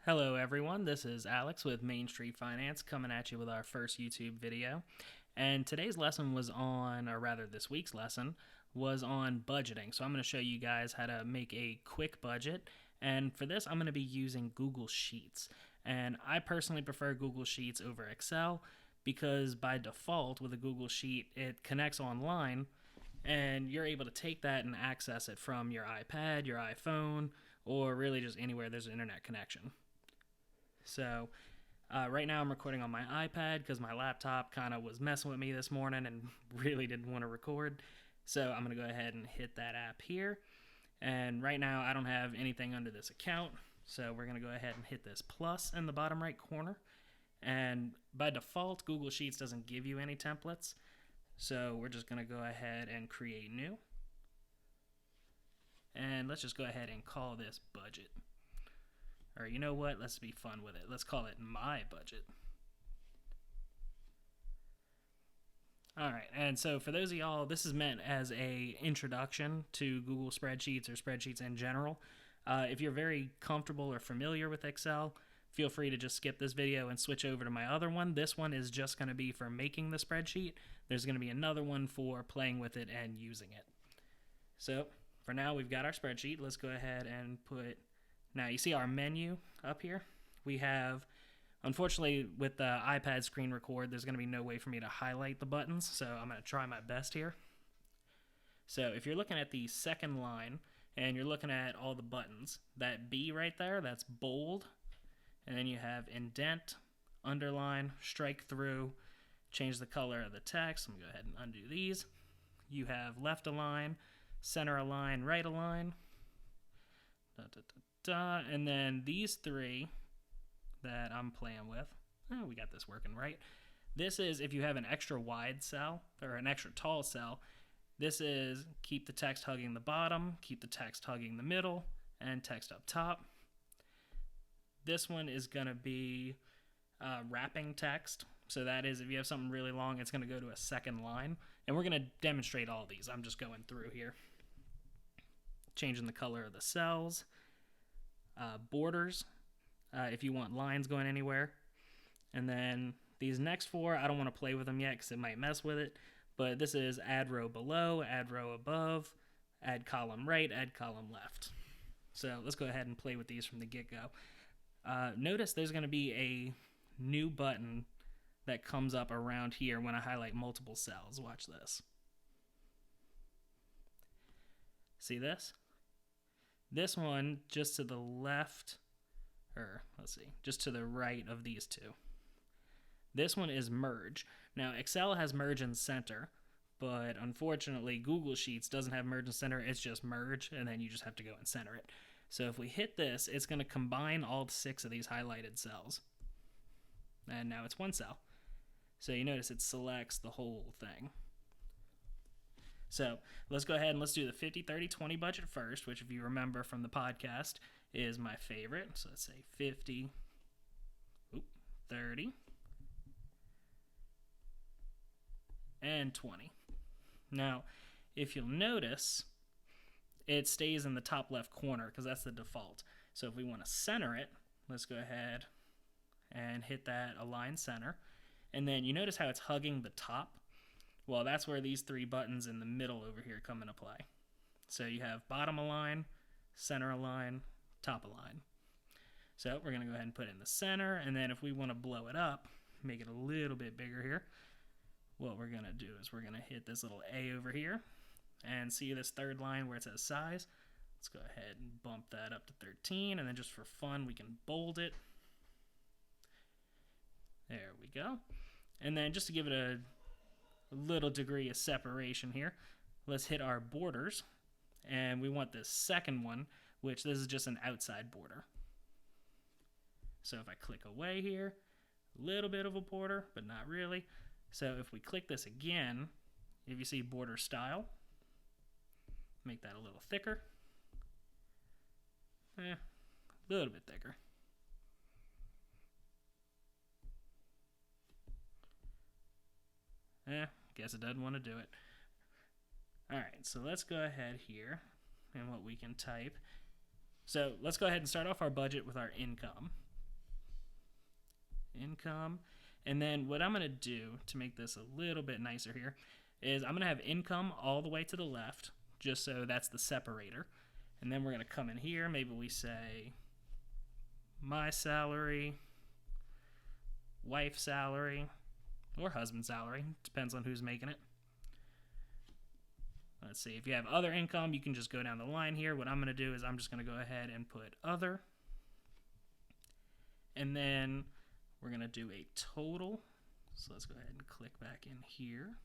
Hello everyone, this is Alex with Main Street Finance coming at you with our first YouTube video. And today's lesson was on, or rather this week's lesson, was on budgeting. So I'm going to show you guys how to make a quick budget. And for this, I'm going to be using Google Sheets. And I personally prefer Google Sheets over Excel because by default with a Google Sheet, it connects online and you're able to take that and access it from your iPad, your iPhone, or really just anywhere there's an internet connection. So right now I'm recording on my iPad because my laptop kind of was messing with me this morning and really didn't want to record. So I'm going to go ahead and hit that app here. And right now I don't have anything under this account. So we're going to go ahead and hit this plus in the bottom right corner. And by default, Google Sheets doesn't give you any templates. So we're just going to go ahead and create new. And let's just go ahead and call this budget. Or you know what? Let's be fun with it. Let's call it my budget. Alright, and so for those of y'all, this is meant as a introduction to Google Spreadsheets or spreadsheets in general. If you're very comfortable or familiar with Excel, feel free to just skip this video and switch over to my other one. This one is just going to be for making the spreadsheet. There's going to be another one for playing with it and using it. So for now, we've got our spreadsheet. Let's go ahead and put... Now, you see our menu up here? We have, unfortunately, with the iPad screen record, there's going to be no way for me to highlight the buttons, so I'm going to try my best here. So if you're looking at the second line, and you're looking at all the buttons, that B right there, that's bold, and then you have indent, underline, strike through, change the color of the text. I'm going to go ahead and undo these. You have left align, center align, right align. And then these three that I'm playing with, we got this working right. This is if you have an extra wide cell or an extra tall cell. This is keep the text hugging the bottom, keep the text hugging the middle, and text up top. This one is going to be wrapping text. So that is if you have something really long, it's going to go to a second line. And we're going to demonstrate all these. I'm just going through here. Changing the color of the cells. Borders, if you want lines going anywhere. And then these next four, I don't want to play with them yet because it might mess with it. But this is add row below, add row above, add column right, add column left. So let's go ahead and play with these from the get-go. Notice there's going to be a new button that comes up around here when I highlight multiple cells. Watch this. See this? This one just to the left, or let's see, just to the right of these two. This one is merge. Now, Excel has merge and center, but unfortunately, Google Sheets doesn't have merge and center. It's just merge, and then you just have to go and center it. So if we hit this, it's going to combine all 6 of these highlighted cells. And now it's one cell. So you notice it selects the whole thing. So let's go ahead and let's do the 50, 30, 20 budget first, which if you remember from the podcast is my favorite. So let's say 50, 30, and 20. Now, if you'll notice, it stays in the top left corner because that's the default. So if we want to center it, let's go ahead and hit that align center. And then you notice how it's hugging the top. Well, that's where these 3 buttons in the middle over here come into play. So you have bottom align, center align, top align. So we're going to go ahead and put it in the center, and then if we want to blow it up, make it a little bit bigger here, what we're going to do is we're going to hit this little A over here, and see this third line where it says size. Let's go ahead and bump that up to 13, and then just for fun, we can bold it. There we go. And then just to give it a little degree of separation here, let's hit our borders, and we want this second one, which this is just an outside border. So if I click away here, a little bit of a border, but not really. So if we click this again, if you see border style, make that a little thicker, a little bit thicker. Guess it doesn't want to do it. Alright, so let's go ahead here and what we can type. So let's go ahead and start off our budget with our income. income. And then what I'm going to do to make this a little bit nicer here is I'm going to have income all the way to the left, just so that's the separator. And then we're going to come in here. Maybe we say my salary, wife's salary, or husband's salary. Depends on who's making it. Let's see. If you have other income, you can just go down the line here. What I'm going to do is I'm just going to go ahead and put other. And then we're going to do a total. So let's go ahead and click back in here.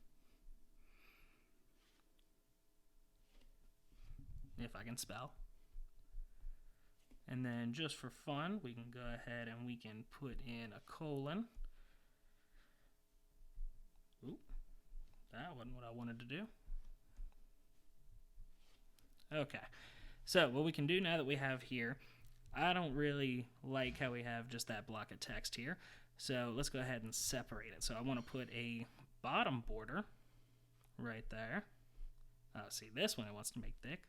If I can spell. And then just for fun, we can go ahead and we can put in a colon. Oop, that wasn't what I wanted to do. Okay, so what we can do now that we have here, I don't really like how we have just that block of text here. So let's go ahead and separate it. So I want to put a bottom border right there. Oh, see, this one it wants to make thick.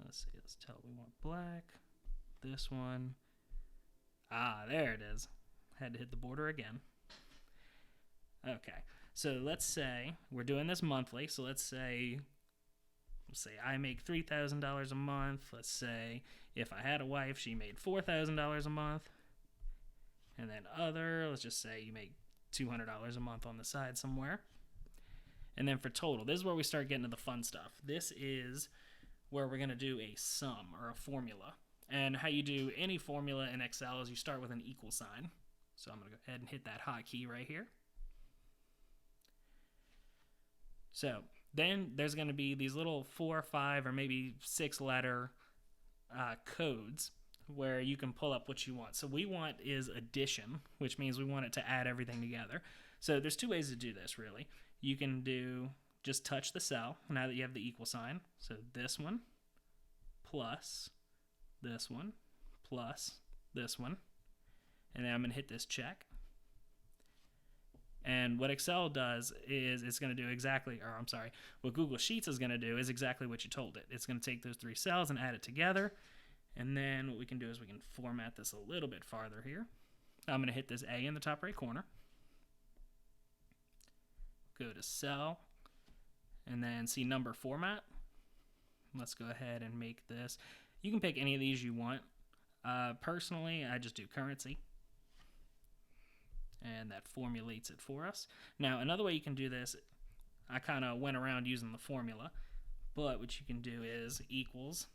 Let's see, let's tell it we want black. This one. Ah, there it is. Had to hit the border again. Okay, so let's say we're doing this monthly. So let's say I make $3,000 a month. Let's say if I had a wife, she made $4,000 a month. And then other, let's just say you make $200 a month on the side somewhere. And then for total, this is where we start getting to the fun stuff. This is where we're going to do a sum or a formula. And how you do any formula in Excel is you start with an equal sign. So I'm going to go ahead and hit that hotkey right here. So then there's going to be these little 4, 5, or maybe 6 letter codes where you can pull up what you want. So we want is addition, which means we want it to add everything together. So there's 2 ways to do this, really. You can do just touch the cell now that you have the equal sign. So this one plus this one plus this one. And then I'm going to hit this check. And what Excel does is it's going to do exactly, or I'm sorry, what Google Sheets is going to do is exactly what you told it. It's going to take those 3 cells and add it together. And then what we can do is we can format this a little bit farther here. I'm going to hit this A in the top right corner. Go to cell. And then see number format. Let's go ahead and make this. You can pick any of these you want. Personally, I just do currency. And that formulates it for us. Now, another way you can do this, I kind of went around using the formula, but what you can do is equals.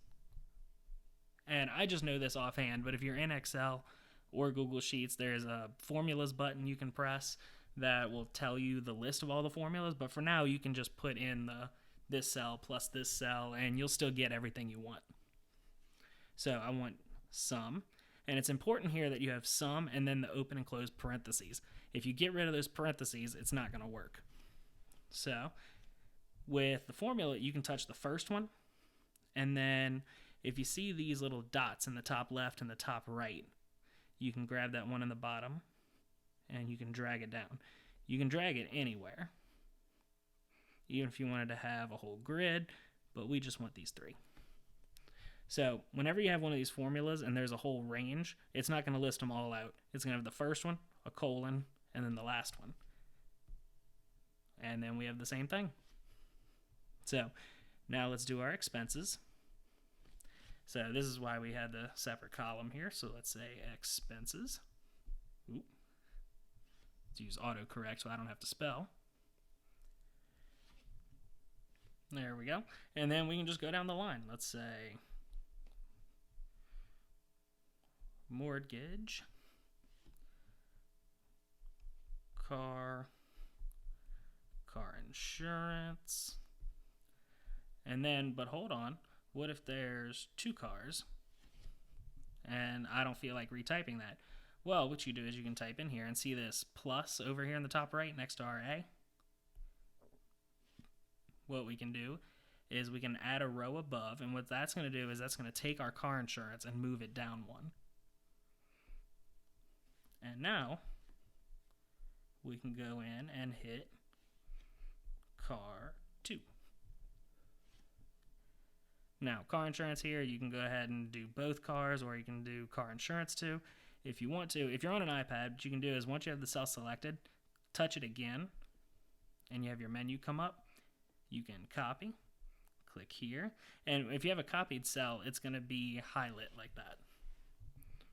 And I just know this offhand, but if you're in Excel or Google Sheets, there's a formulas button you can press that will tell you the list of all the formulas. But for now, you can just put in this cell plus this cell, and you'll still get everything you want. So I want sum. And it's important here that you have sum and then the open and close parentheses. If you get rid of those parentheses, it's not going to work. So with the formula, you can touch the first one. And then if you see these little dots in the top left and the top right, you can grab that one in the bottom and you can drag it down. You can drag it anywhere, even if you wanted to have a whole grid, but we just want these 3. So whenever you have one of these formulas and there's a whole range, it's not going to list them all out. It's going to have the first one, a colon, and then the last one. And then we have the same thing. So now let's do our expenses. So this is why we had the separate column here. So let's say expenses. Ooh. Let's use autocorrect so I don't have to spell. There we go. And then we can just go down the line. Let's say mortgage, car insurance, and then, but hold on, what if there's 2 cars and I don't feel like retyping that? Well, what you do is you can type in here and see this plus over here in the top right next to our A. What we can do is we can add a row above, and what that's going to do is that's going to take our car insurance and move it down 1. And now we can go in and hit car 2. Now, car insurance here, you can go ahead and do both cars, or you can do car insurance too if you want to. If you're on an iPad, what you can do is once you have the cell selected, touch it again, and you have your menu come up. You can copy, click here, and if you have a copied cell, it's going to be highlighted like that.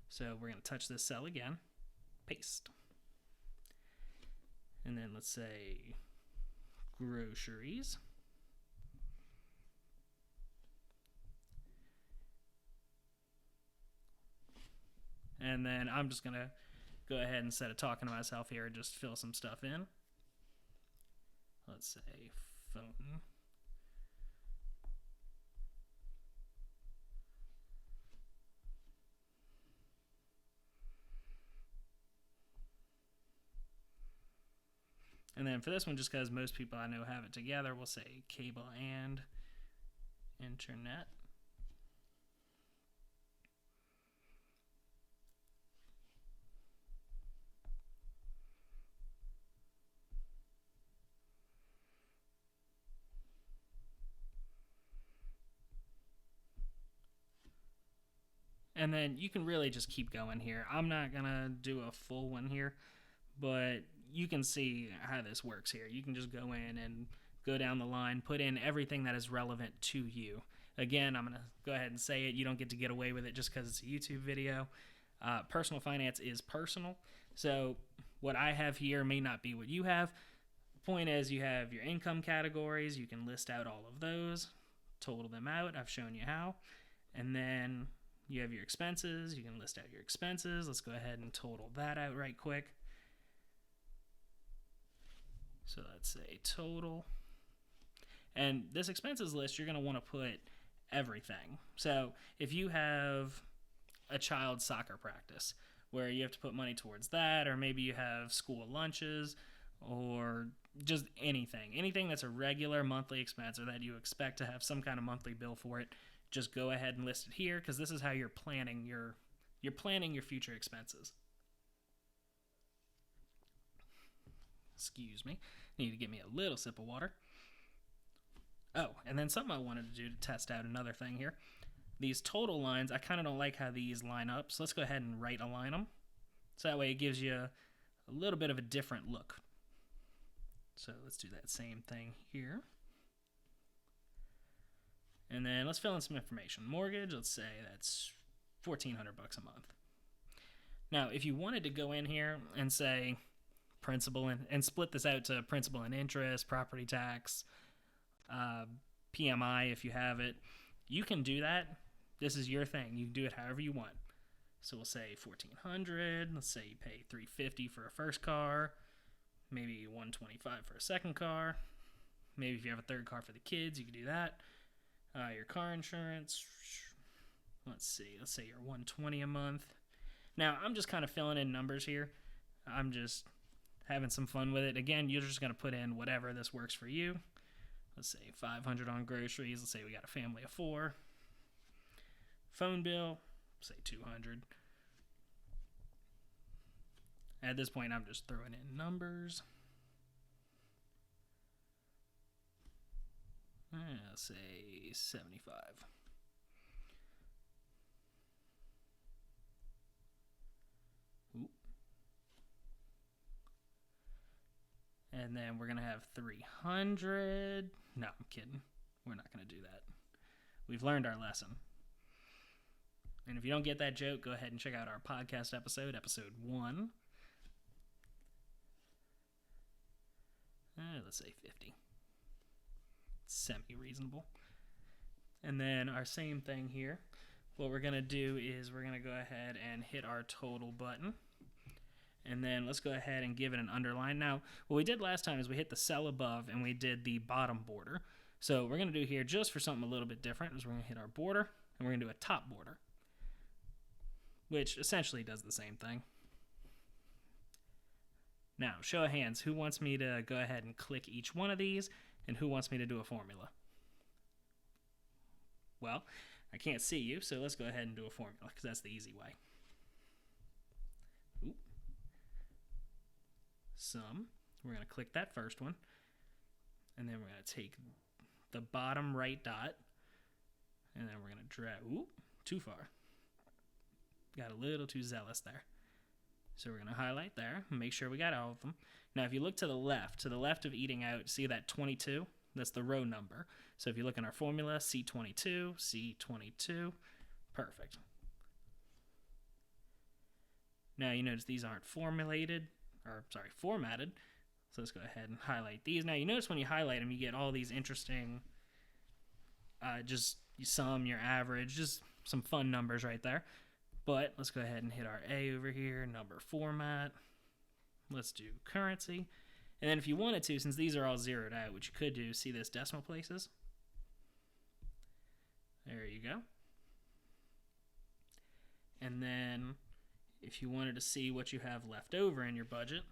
So we're going to touch this cell again, paste, and then let's say groceries. And then I'm just going to go ahead, instead of talking to myself here, just fill some stuff in. Let's say phone. And then for this one, just because most people I know have it together, we'll say cable and internet. And then you can really just keep going here. I'm not going to do a full one here, but you can see how this works here. You can just go in and go down the line, put in everything that is relevant to you. Again, I'm going to go ahead and say it. You don't get away with it just because it's a YouTube video. Personal finance is personal. So what I have here may not be what you have. The point is, you have your income categories. You can list out all of those, total them out. I've shown you how. And then you have your expenses. You can list out your expenses. Let's go ahead and total that out right quick. So let's say total. And this expenses list, you're going to want to put everything. So if you have a child's soccer practice where you have to put money towards that, or maybe you have school lunches, or just anything that's a regular monthly expense or that you expect to have some kind of monthly bill for it, just go ahead and list it here, because this is how you're planning your future expenses. Excuse me. Need to get me a little sip of water. Oh, and then something I wanted to do to test out another thing here. These total lines, I kind of don't like how these line up, so let's go ahead and right align them. So that way it gives you a little bit of a different look. So let's do that same thing here. And then let's fill in some information. Mortgage, let's say that's $1,400 a month. Now, if you wanted to go in here and say principal and split this out to principal and interest, property tax, PMI if you have it, you can do that. This is your thing. You can do it however you want. So we'll say $1,400. Let's say you pay $350 for a first car, maybe $125 for a second car. Maybe if you have a third car for the kids, you can do that. Your car insurance, let's say you're $120 a month. Now, I'm just kind of filling in numbers here. I'm just having some fun with it. Again, you're just going to put in whatever this works for you. Let's say $500 on groceries. Let's say we got a family of 4. Phone bill, say $200. At this point, I'm just throwing in numbers. Let's say 75. Ooh. And then we're going to have 300. No, I'm kidding. We're not going to do that. We've learned our lesson. And if you don't get that joke, go ahead and check out our podcast episode 1. Let's say 50. Semi-reasonable. And then our same thing here. What we're going to do is we're going to go ahead and hit our total button. And then let's go ahead and give it an underline. Now, what we did last time is we hit the cell above and we did the bottom border. So what we're going to do here, just for something a little bit different, is we're going to hit our border and we're going to do a top border, which essentially does the same thing. Now, show of hands, who wants me to go ahead and click each one of these, and who wants me to do a formula? Well, I can't see you, so let's go ahead and do a formula, because that's the easy way. Ooh. Sum. We're going to click that first one, and then we're going to take the bottom right dot, And then we're going to drag, too far. Got a little too zealous there. So we're going to highlight there and make sure we got all of them. Now, if you look to the left of eating out, see that 22? That's the row number. So if you look in our formula, C22, C22, perfect. Now you notice these aren't formatted. So let's go ahead and highlight these. Now you notice when you highlight them, you get all these interesting, just you sum, your average, just some fun numbers right there. But let's go ahead and hit our A over here, number format. Let's do currency. And then if you wanted to, since these are all zeroed out, what you could do, see this decimal places? There you go. And then if you wanted to see what you have left over in your budget,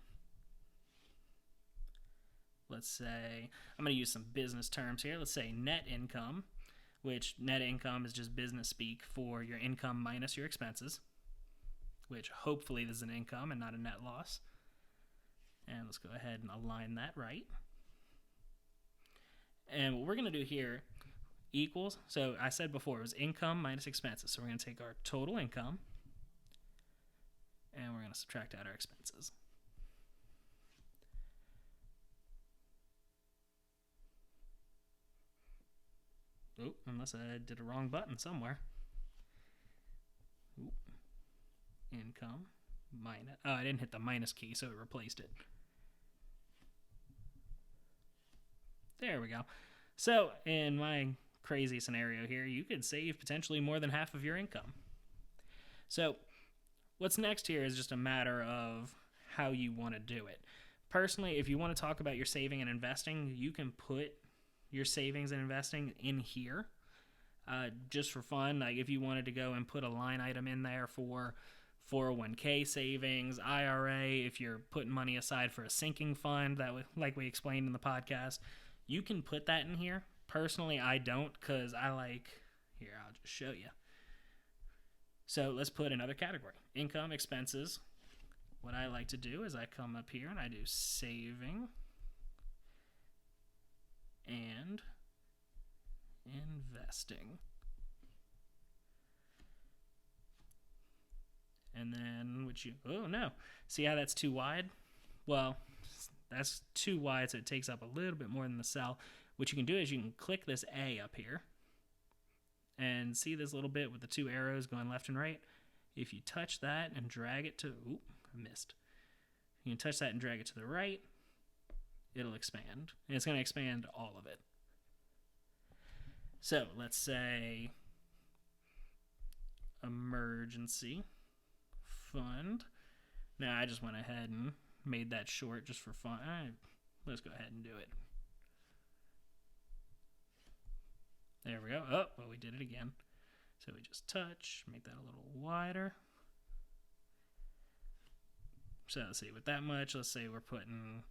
let's say, I'm going to use some business terms here. Let's say net income, which net income is just business speak for your income minus your expenses, which hopefully this is an income and not a net loss. And let's go ahead and align that right. And what we're going to do here equals, so I said before, it was income minus expenses. So we're going to take our total income and we're going to subtract out our expenses. Oh, unless I did a wrong button somewhere. Ooh. Income minus, I didn't hit the minus key, so it replaced it. There we go. So in my crazy scenario here, you could save potentially more than half of your income. So what's next here is just a matter of how you want to do it. Personally, if you want to talk about your saving and investing, you can put your savings and investing in here just for fun. Like if you wanted to go and put a line item in there for 401k savings, IRA, if you're putting money aside for a sinking fund, like we explained in the podcast, you can put that in here. Personally, I don't, because I'll just show you. So let's put another category. Income, expenses. What I like to do is I come up here and I do saving and investing. And then oh no, see how that's too wide? Well, that's too wide, so it takes up a little bit more than the cell. What you can do is you can click this A up here and see this little bit with the two arrows going left and right. If you touch that and drag it to, I missed. You can touch that and drag it to the right, it'll expand. And it's going to expand all of it. So let's say emergency fund. Now I just went ahead and made that short just for fun. Let's go ahead and do it. There we go. Oh, well, we did it again. So we just touch, make that a little wider. So let's see, with that much, let's say we're putting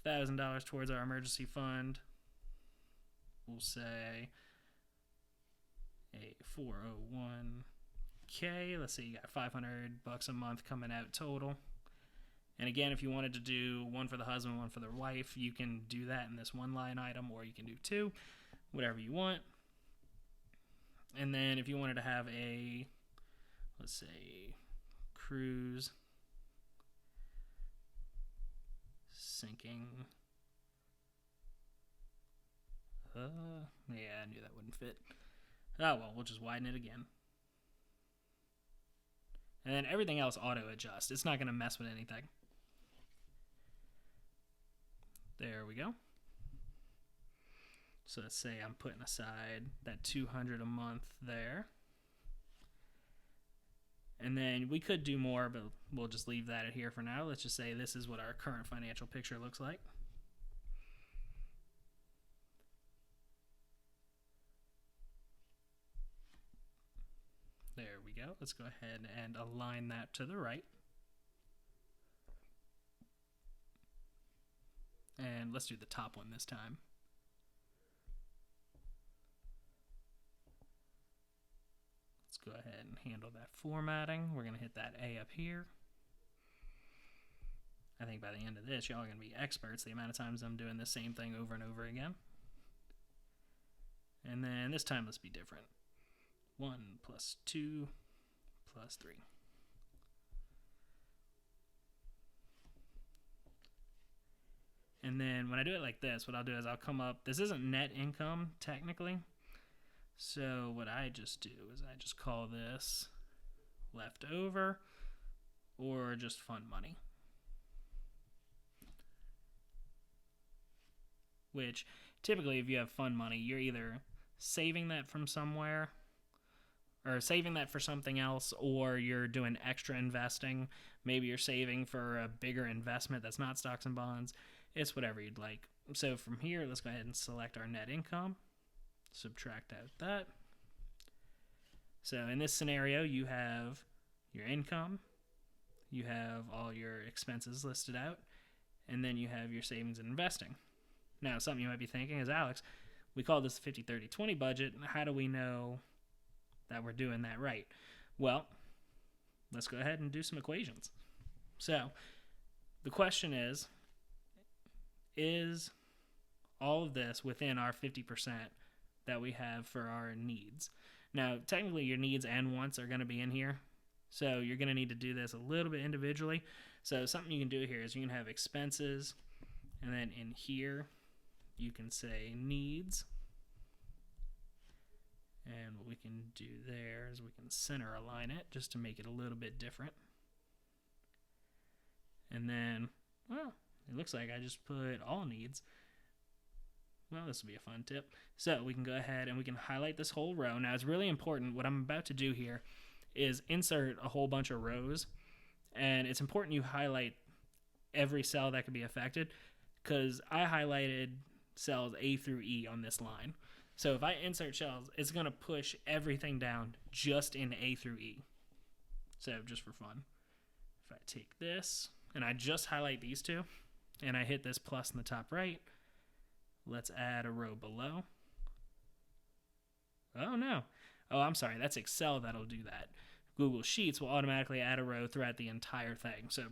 $1,000 towards our emergency fund. We'll say a 401k. Let's say you got $500 a month coming out total. And again, if you wanted to do one for the husband, one for the wife, you can do that in this one line item, or you can do two, whatever you want. And then if you wanted to have a, let's say, cruise sinking. Yeah, I knew that wouldn't fit. Oh, well, we'll just widen it again. And then everything else auto-adjusts. It's not going to mess with anything. There we go. So let's say I'm putting aside that $200 a month there. And then we could do more, but we'll just leave that here for now. Let's just say this is what our current financial picture looks like. There we go. Let's go ahead and align that to the right. And let's do the top one this time. Let's go ahead and handle that formatting. We're going to hit that A up here. I think by the end of this, y'all are going to be experts the amount of times I'm doing the same thing over and over again. And then this time, let's be different. 1 plus 2 plus 3. And then when I do it like this, what I'll do is I'll come up, this isn't net income technically. So what I just do is I just call this leftover or just fund money. Which typically if you have fund money, you're either saving that from somewhere or saving that for something else, or you're doing extra investing. Maybe you're saving for a bigger investment that's not stocks and bonds. It's whatever you'd like. So from here, let's go ahead and select our net income. Subtract out that. So in this scenario, you have your income, you have all your expenses listed out, and then you have your savings and investing. Now, something you might be thinking is, Alex, we call this the 50-30-20 budget. How do we know that we're doing that right? Well, let's go ahead and do some equations. So the question is all of this within our 50% that we have for our needs? Now, technically, your needs and wants are going to be in here, so you're going to need to do this a little bit individually. So something you can do here is you can have expenses, and then in here, you can say needs. And what we can do there is we can center align it just to make it a little bit different. And then, well, it looks like I just put all needs. Well, this will be a fun tip. So we can go ahead and we can highlight this whole row. Now, it's really important. What I'm about to do here is insert a whole bunch of rows. And it's important you highlight every cell that could be affected, because I highlighted cells A through E on this line. So if I insert cells, it's going to push everything down just in A through E. So just for fun, if I take this and I just highlight these two and I hit this plus in the top right, let's add a row below. Oh no. Oh, I'm sorry. That's Excel that'll do that. Google Sheets will automatically add a row throughout the entire thing. So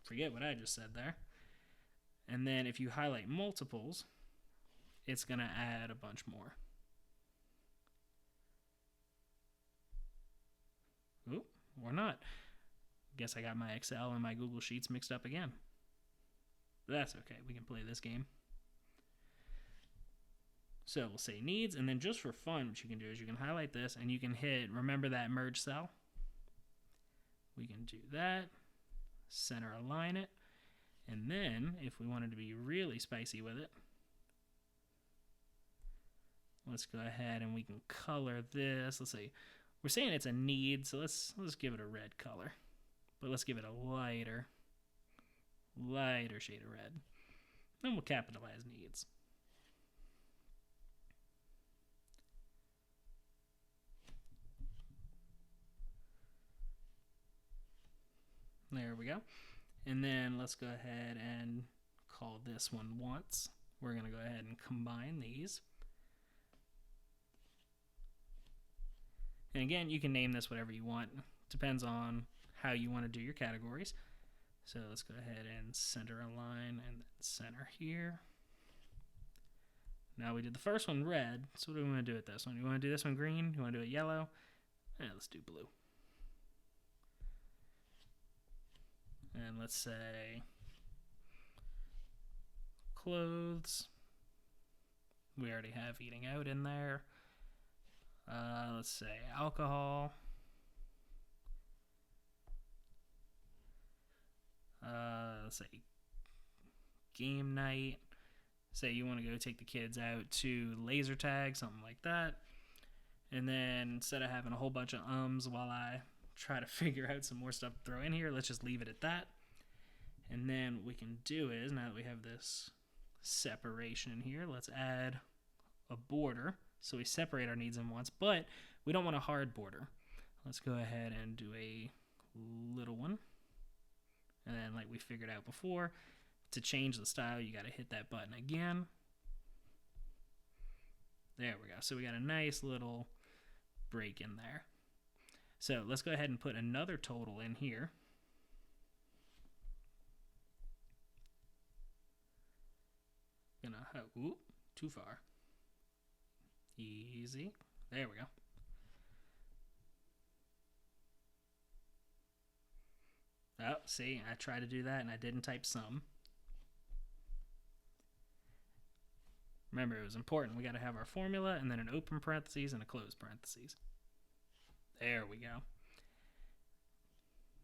forget what I just said there. And then if you highlight multiples, it's going to add a bunch more. Oop, or not. Guess I got my Excel and my Google Sheets mixed up again. But that's okay. We can play this game. So we'll say needs, and then just for fun, what you can do is you can highlight this and you can hit, remember that merge cell? We can do that, center align it, and then if we wanted to be really spicy with it, let's go ahead and we can color this. Let's say we're saying it's a need, so let's give it a red color, but let's give it a lighter shade of red. Then we'll capitalize needs. There we go. And then let's go ahead and call this one wants. We're going to go ahead and combine these. And again, you can name this whatever you want. Depends on how you want to do your categories. So let's go ahead and center align and then center here. Now we did the first one red, so what do we want to do with this one? You want to do this one green? You want to do it yellow? Let's do blue. And let's say clothes. We already have eating out in there. Let's say alcohol. Let's say game night. Say you want to go take the kids out to laser tag, something like that. And then instead of having a whole bunch of while I try to figure out some more stuff to throw in here, let's just leave it at that. And then what we can do is, now that we have this separation in here, let's add a border. So we separate our needs and wants, but we don't want a hard border. Let's go ahead and do a little one. And then like we figured out before, to change the style, you got to hit that button again. There we go. So we got a nice little break in there. So let's go ahead and put another total in here. Too far. Easy. There we go. see, I tried to do that and I didn't type sum. Remember, it was important. We got to have our formula and then an open parentheses and a closed parentheses. There we go.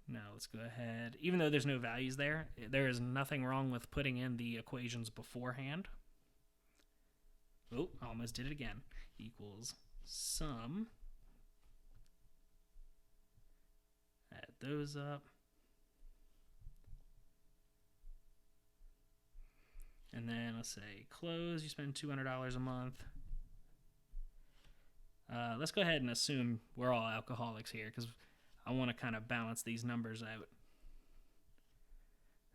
Now let's go ahead. Even though there's no values there, there is nothing wrong with putting in the equations beforehand. Oh, I almost did it again. Equals sum. Add those up. And then let's say close, you spend $200 a month. Let's go ahead and assume we're all alcoholics here because I want to kind of balance these numbers out.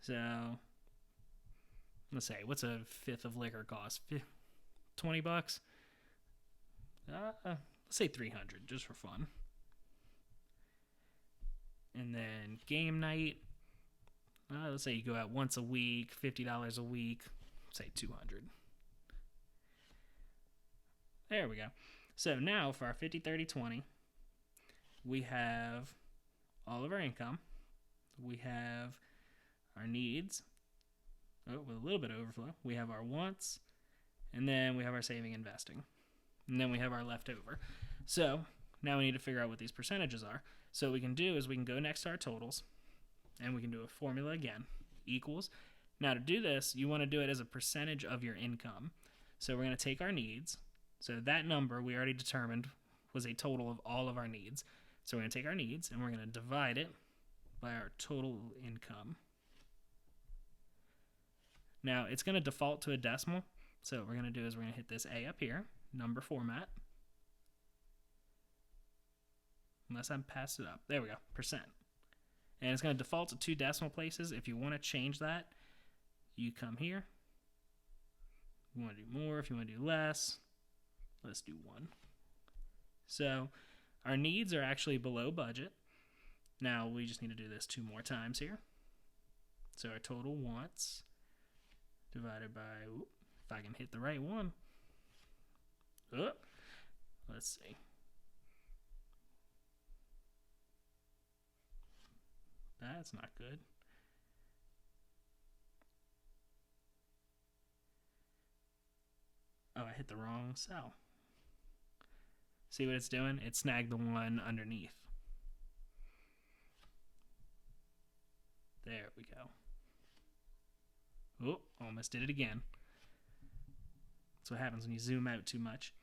So let's say, what's a fifth of liquor cost? $20? Let's say 300 just for fun. And then game night, let's say you go out once a week, $50 a week, say 200. There we go. So now for our 50, 30, 20, we have all of our income. We have our needs. Oh, with a little bit of overflow. We have our wants. And then we have our saving and investing. And then we have our leftover. So now we need to figure out what these percentages are. So what we can do is we can go next to our totals. And we can do a formula again. Equals. Now to do this, you want to do it as a percentage of your income. So we're going to take our needs. So that number we already determined was a total of all of our needs. So we're going to take our needs and we're going to divide it by our total income. Now it's going to default to a decimal. So what we're going to do is we're going to hit this A up here, number format. Unless I'm passed it up. There we go, percent. And it's going to default to 2 decimal places. If you want to change that, you come here. If you want to do more, if you want to do less, let's do 1. So our needs are actually below budget. Now we just need to do this 2 more times here. So our total wants divided by, if I can hit the right one. Let's see. That's not good. Oh, I hit the wrong cell. See what it's doing? It snagged the one underneath. There we go. Oh, almost did it again. That's what happens when you zoom out too much.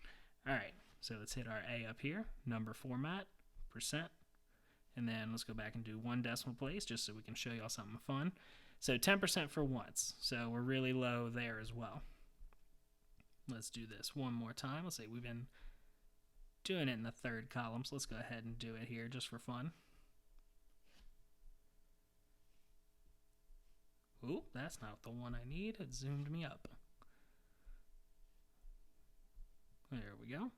All right, so let's hit our A up here, number format, percent. And then let's go back and do 1 decimal place just so we can show y'all something fun. So 10% for once. So we're really low there as well. Let's do this one more time. Let's say we've been doing it in the 3rd column, so let's go ahead and do it here just for fun. Ooh, that's not the one I need. It zoomed me up. There we go.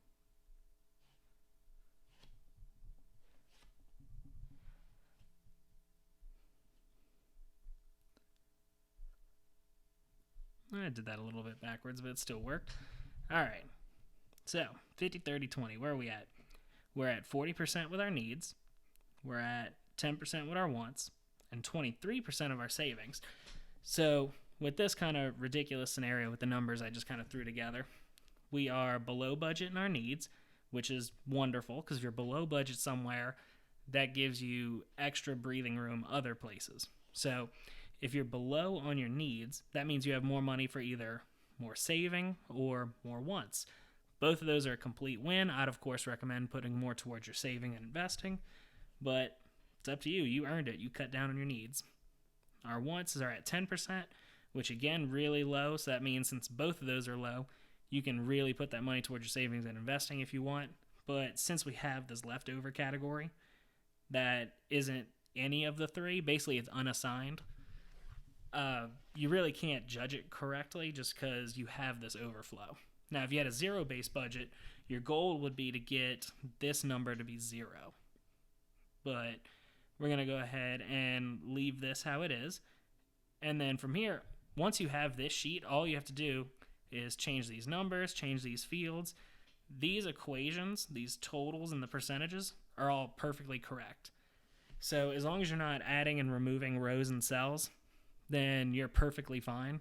I did that a little bit backwards, but it still worked. All right. So 50, 30, 20. Where are we at? We're at 40% with our needs. We're at 10% with our wants and 23% of our savings. So with this kind of ridiculous scenario with the numbers I just kind of threw together, we are below budget in our needs, which is wonderful because if you're below budget somewhere, that gives you extra breathing room other places. So if you're below on your needs, that means you have more money for either more saving or more wants. Both of those are a complete win. I'd, of course, recommend putting more towards your saving and investing, but it's up to you. You earned it. You cut down on your needs. Our wants are at 10%, which, again, really low. So that means since both of those are low, you can really put that money towards your savings and investing if you want. But since we have this leftover category that isn't any of the 3, basically it's unassigned, you really can't judge it correctly just because you have this overflow. Now, if you had a 0-based budget, your goal would be to get this number to be 0. But we're going to go ahead and leave this how it is. And then from here, once you have this sheet, all you have to do is change these numbers, change these fields. These equations, these totals and the percentages are all perfectly correct. So as long as you're not adding and removing rows and cells, then you're perfectly fine.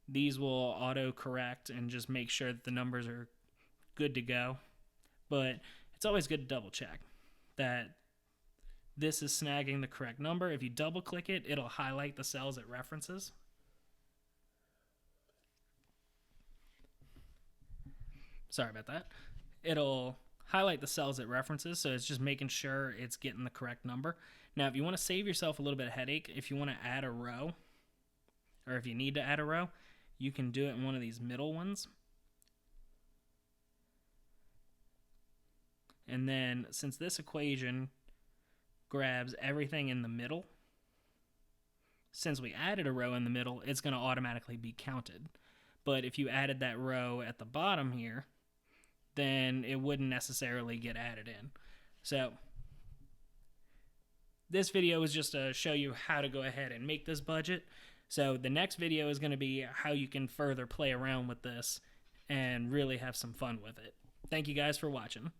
These will auto correct and just make sure that the numbers are good to go. But it's always good to double check that this is snagging the correct number. If you double click it, it'll highlight the cells it references. Sorry about that. It'll highlight the cells it references, so it's just making sure it's getting the correct number. Now, if you want to save yourself a little bit of headache, if you want to add a row, or if you need to add a row, you can do it in one of these middle ones. And then, since this equation grabs everything in the middle, since we added a row in the middle, it's going to automatically be counted. But if you added that row at the bottom here, then it wouldn't necessarily get added in. So this video is just to show you how to go ahead and make this budget. So the next video is going to be how you can further play around with this and really have some fun with it. Thank you guys for watching.